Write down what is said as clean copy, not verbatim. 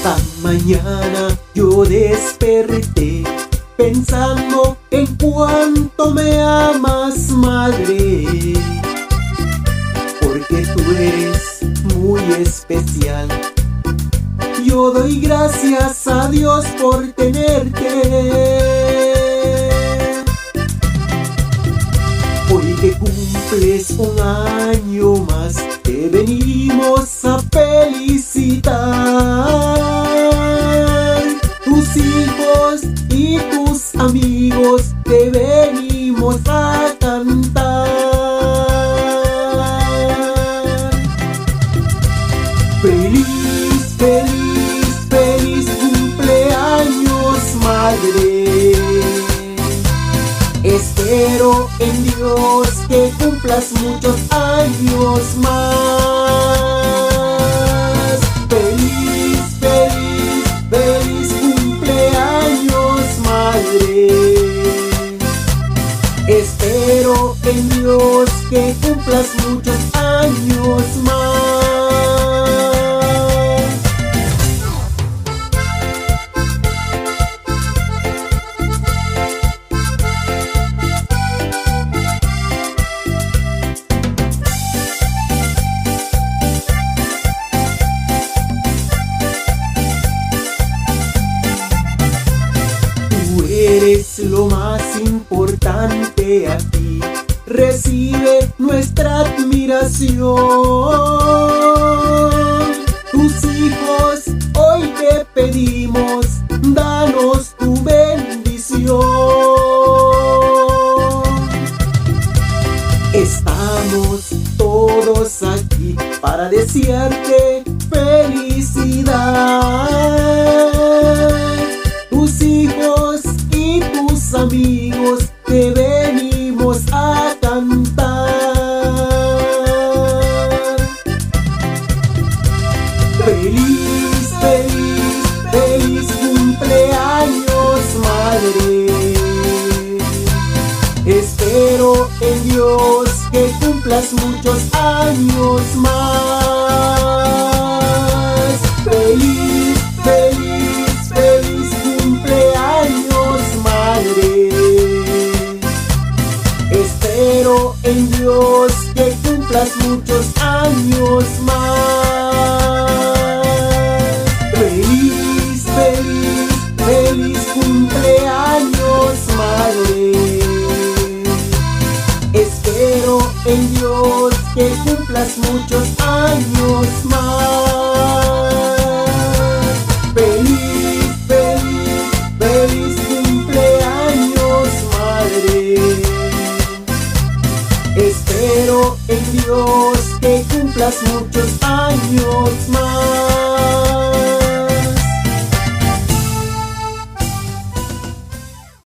Esta mañana yo desperté pensando en cuánto me amas, madre, porque tú eres muy especial. Yo doy gracias a Dios por tenerte. Hoy que cumples un año más, te venimos a felicitar. Tus hijos y tus amigos te venimos a cantar. Feliz, feliz, feliz cumpleaños, madre. Espero en Dios que cumplas muchos años más. Feliz, feliz, feliz cumpleaños, madre. Espero en Dios que cumplas muchos años más. Eres lo más importante aquí, recibe nuestra admiración. Tus hijos hoy te pedimos, danos tu bendición. Estamos todos aquí para desearte felicidad. Tus hijos y tus amigos te venimos a cantar. Feliz, feliz, feliz cumpleaños, madre. Espero en Dios que cumplas muchos años más. Feliz, feliz, feliz cumpleaños, madre. Espero en Dios que cumplas muchos años más. Feliz, feliz, feliz cumpleaños, madre. Espero en Dios que cumplas muchos años más. Feliz, feliz, feliz cumpleaños, madre. Espero en Dios que cumplas muchos años más.